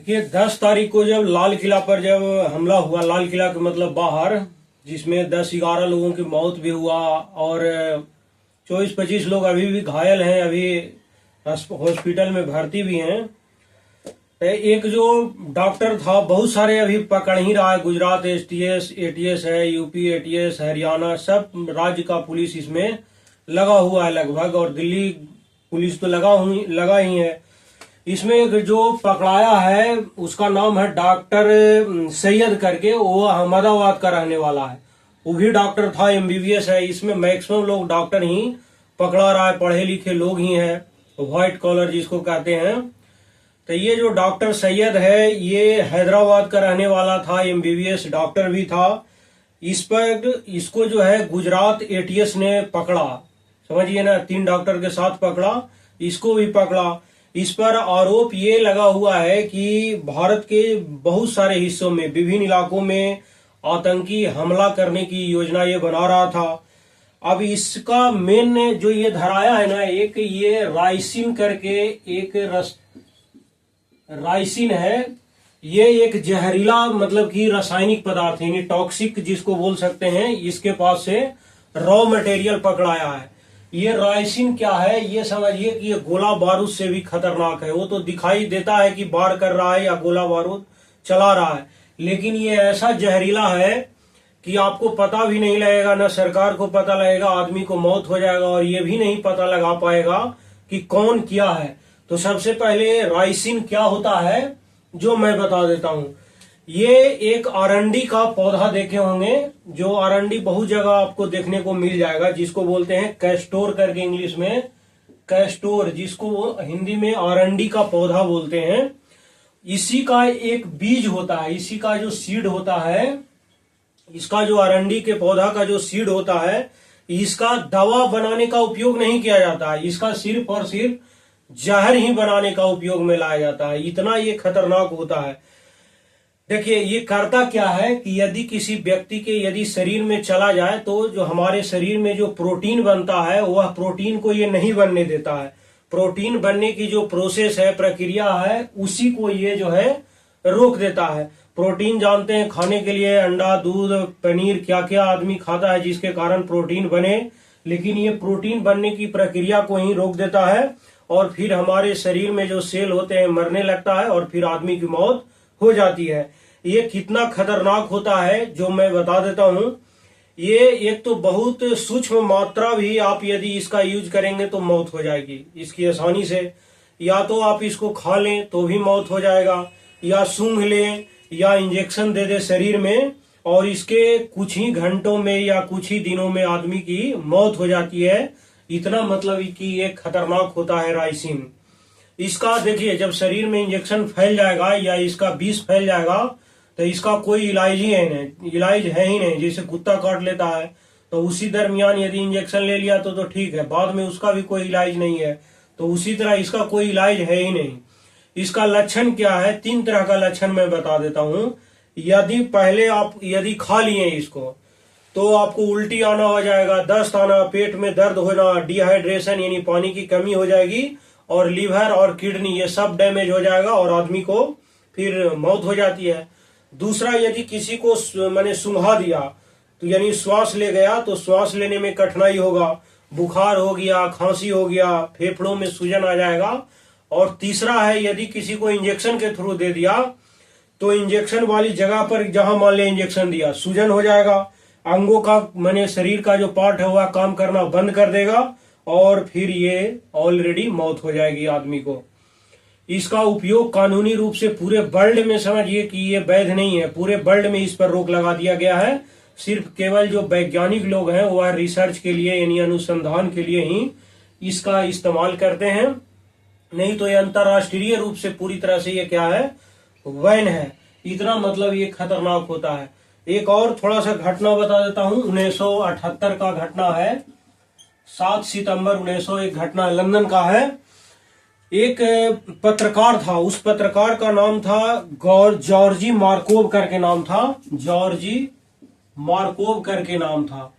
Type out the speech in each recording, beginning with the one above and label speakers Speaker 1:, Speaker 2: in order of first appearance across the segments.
Speaker 1: देखिए 10 तारीख को जब लाल किला पर जब हमला हुआ, लाल किला के मतलब बाहर, जिसमें 10-11 लोगों की मौत भी हुआ और 24-25 लोग अभी भी घायल हैं, अभी हॉस्पिटल में भर्ती भी हैं। तो एक जो डॉक्टर था, बहुत सारे अभी पकड़ ही रहा है, गुजरात एटीएस है, यूपी एटीएस, हरियाणा, सब राज्य का पुलिस इसमें लगा हुआ है लगभग, और दिल्ली पुलिस तो लगा ही है। इसमें एक जो पकड़ाया है उसका नाम है डॉक्टर सैयद करके, वो अहमदाबाद का रहने वाला है। वो भी डॉक्टर था, एमबीबीएस है। इसमें मैक्सिमम लोग डॉक्टर ही पकड़ा रहा है, पढ़े लिखे लोग ही हैं, व्हाइट कॉलर जिसको कहते हैं। तो ये जो डॉक्टर सैयद है, ये हैदराबाद का रहने वाला था, एमबीबीएस डॉक्टर भी था। इसको जो है गुजरात एटीएस ने पकड़ा, समझिए ना, 3 डॉक्टर के साथ पकड़ा, इसको भी पकड़ा। इस पर आरोप ये लगा हुआ है कि भारत के बहुत सारे हिस्सों में, विभिन्न इलाकों में आतंकी हमला करने की योजना ये बना रहा था। अब इसका मेन जो ये धराया है ना, एक ये राइसिन करके एक राइसिन है, ये एक जहरीला मतलब कि रासायनिक पदार्थ है, यानी टॉक्सिक जिसको बोल सकते हैं। इसके पास से रॉ मटेरियल पकड़ाया है। ये राइसिन क्या है, ये समझिए कि ये गोला बारूद से भी खतरनाक है। वो तो दिखाई देता है कि वार कर रहा है या गोला बारूद चला रहा है, लेकिन ये ऐसा जहरीला है कि आपको पता भी नहीं लगेगा, ना सरकार को पता लगेगा, आदमी को मौत हो जाएगा, और ये भी नहीं पता लगा पाएगा कि कौन किया है। तो सबसे पहले राइसिन क्या होता है जो मैं बता देता हूं। ये एक अरंडी का पौधा देखे होंगे, जो अरंडी बहुत जगह आपको देखने को मिल जाएगा, जिसको बोलते हैं कैस्टोर करके, इंग्लिश में कैस्टोर, जिसको वो हिंदी में अरंडी का पौधा बोलते हैं। इसी का एक बीज होता है, इसी का जो सीड होता है, इसका जो अरंडी के पौधा का जो सीड होता है, इसका दवा बनाने का उपयोग नहीं किया जाता है। इसका सिर्फ और सिर्फ जहर ही बनाने का उपयोग में लाया जाता है। इतना ये खतरनाक होता है। देखिए ये करता क्या है कि यदि किसी व्यक्ति के यदि शरीर में चला जाए, तो जो हमारे शरीर में जो प्रोटीन बनता है, वह प्रोटीन को ये नहीं बनने देता है। प्रोटीन बनने की जो प्रोसेस है, प्रक्रिया है, उसी को ये जो है रोक देता है। प्रोटीन जानते हैं खाने के लिए अंडा, दूध, पनीर, क्या क्या आदमी खाता है जिसके कारण प्रोटीन बने, लेकिन ये प्रोटीन बनने की प्रक्रिया को ही रोक देता है, और फिर हमारे शरीर में जो सेल होते हैं मरने लगता है, और फिर आदमी की मौत हो जाती है। ये कितना खतरनाक होता है जो मैं बता देता हूं। ये एक तो बहुत सूक्ष्म मात्रा भी आप यदि इसका यूज करेंगे तो मौत हो जाएगी इसकी आसानी से। या तो आप इसको खा लें तो भी मौत हो जाएगा, या सूंघ लें, या इंजेक्शन दे दे शरीर में, और इसके कुछ ही घंटों में या कुछ ही दिनों में आदमी की मौत हो जाती है। इतना मतलब कि ये खतरनाक होता है राइसिन। इसका देखिए जब शरीर में इंजेक्शन फैल जाएगा या इसका विष फैल जाएगा, तो इसका कोई इलाज है ही नहीं। जैसे कुत्ता काट लेता है तो उसी दरमियान यदि इंजेक्शन ले लिया तो ठीक है, बाद में उसका भी कोई इलाज नहीं है। तो उसी तरह इसका कोई इलाज है ही नहीं। इसका लक्षण क्या है, 3 तरह का लक्षण मैं बता देता हूं। यदि पहले आप यदि खा लिए इसको, तो आपको उल्टी आना हो जाएगा, दस्त आना, पेट में दर्द होना, डिहाइड्रेशन यानी पानी की कमी हो जाएगी, और लीवर और किडनी ये सब डैमेज हो जाएगा, और आदमी को फिर मौत हो जाती है। दूसरा, यदि किसी को मैंने सूंघा दिया तो यानी श्वास ले गया, तो श्वास लेने में कठिनाई होगा, बुखार हो गया, खांसी हो गया, फेफड़ों में सूजन आ जाएगा। और तीसरा है, यदि किसी को इंजेक्शन के थ्रू दे दिया, तो इंजेक्शन वाली जगह पर जहां मान ले इंजेक्शन दिया, सूजन हो जाएगा, अंगों का माने शरीर का जो पार्ट है वह काम करना बंद कर देगा, और फिर ये ऑलरेडी मौत हो जाएगी आदमी को। इसका उपयोग कानूनी रूप से पूरे वर्ल्ड में, समझिए कि ये वैध नहीं है, पूरे वर्ल्ड में इस पर रोक लगा दिया गया है। सिर्फ केवल जो वैज्ञानिक लोग हैं वह रिसर्च के लिए यानी अनुसंधान के लिए ही इसका इस्तेमाल करते हैं, नहीं तो ये अंतरराष्ट्रीय रूप से पूरी तरह से ये क्या है, वैन है। इतना मतलब ये खतरनाक होता है। एक और थोड़ा सा घटना बता देता हूं। 1978 का घटना है, 7 सितंबर 1901 घटना लंदन का है। एक पत्रकार था, उस पत्रकार का नाम था जॉर्जी मार्कोव करके नाम था, जॉर्जी मार्कोव करके नाम था।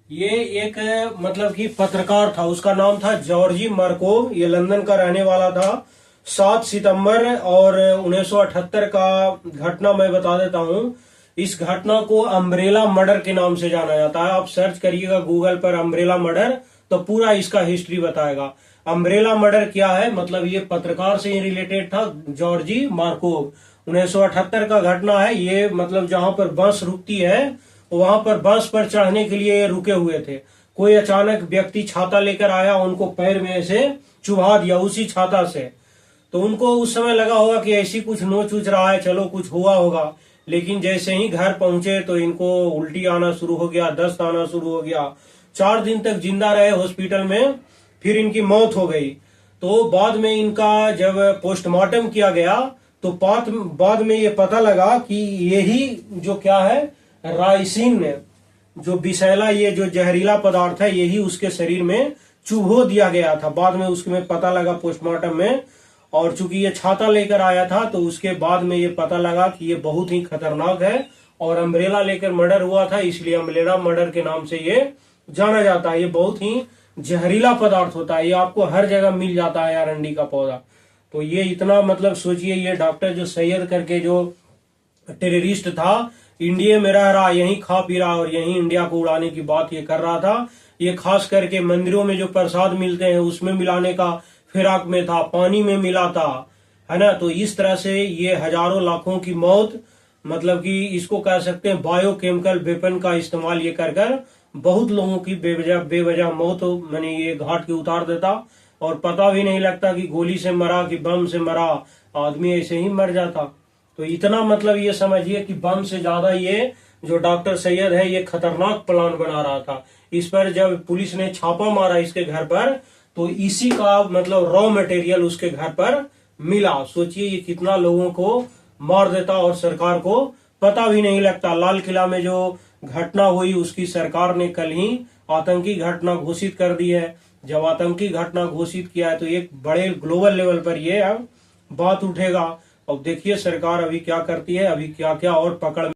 Speaker 1: ये एक मतलब कि पत्रकार था, उसका नाम था जॉर्जी मार्कोव, ये लंदन का रहने वाला था। 7 सितंबर और 1978 का घटना मैं बता देता हूं। इस घटना को अम्ब्रेला मर्डर के नाम से जाना जाता है। आप सर्च करिएगा गूगल पर अम्ब्रेला मर्डर, तो पूरा इसका हिस्ट्री बताएगा। अम्ब्रेला मर्डर क्या है, मतलब ये पत्रकार से ही रिलेटेड था, जॉर्जी मार्कोव। 1978 का घटना है ये, मतलब जहां पर बस रुकती है वहां पर बस पर चढ़ने के लिए रुके हुए थे। कोई अचानक व्यक्ति छाता लेकर आया, उनको पैर में ऐसे चुभा दिया उसी छाता से। तो उनको उस समय लगा होगा कि ऐसी कुछ नोच उच रहा है, चलो कुछ हुआ होगा। लेकिन जैसे ही घर पहुंचे तो इनको उल्टी आना शुरू हो गया, दस्त आना शुरू हो गया। 4 दिन तक जिंदा रहे हॉस्पिटल में, फिर इनकी मौत हो गई। तो बाद में इनका जब पोस्टमार्टम किया गया तो बाद में ये पता लगा कि यही जो क्या है, राइसिन, जो विषैला, ये जो जहरीला पदार्थ है, यही उसके शरीर में चुभो दिया गया था। बाद में उसमें पता लगा पोस्टमार्टम में। और चूंकि ये छाता लेकर आया था तो उसके बाद में ये पता लगा कि ये बहुत ही खतरनाक है और अम्ब्रेला लेकर मर्डर हुआ था, इसलिए अम्ब्रेला मर्डर के नाम से ये जाना जाता है। ये बहुत ही जहरीला पदार्थ होता है, ये आपको हर जगह मिल जाता है अरंडी का पौधा। तो ये इतना, मतलब सोचिए, ये डॉक्टर जो सैयद करके जो टेररिस्ट था, इंडिया में रह रहा, यहीं खा पी रहा और यहीं इंडिया को उड़ाने की बात ये कर रहा था। ये खास करके मंदिरों में जो प्रसाद मिलते हैं उसमें मिलाने का फिराक में था, पानी में मिला था, है ना। तो इस तरह से ये हजारों लाखों की मौत, मतलब कि इसको कह सकते हैं बायोकेमिकल वेपन का इस्तेमाल ये कर कर बहुत लोगों की बेवजह मौत मैंने ये घाट के उतार देता। और पता भी नहीं लगता कि गोली से मरा कि बम से मरा, आदमी ऐसे ही मर जाता। तो इतना, मतलब ये समझिए कि बम से ज्यादा ये जो डॉक्टर सैयद है ये खतरनाक प्लान बना रहा था। इस पर जब पुलिस ने छापा मारा इसके घर पर तो इसी का मतलब रॉ मटेरियल उसके घर पर मिला। सोचिए ये कितना लोगों को मार देता और सरकार को पता भी नहीं लगता। लाल किला में जो घटना हुई उसकी सरकार ने कल ही आतंकी घटना घोषित कर दी है। जब आतंकी घटना घोषित किया है तो एक बड़े ग्लोबल लेवल पर ये अब बात उठेगा। अब देखिए सरकार अभी क्या करती है, अभी क्या क्या और पकड़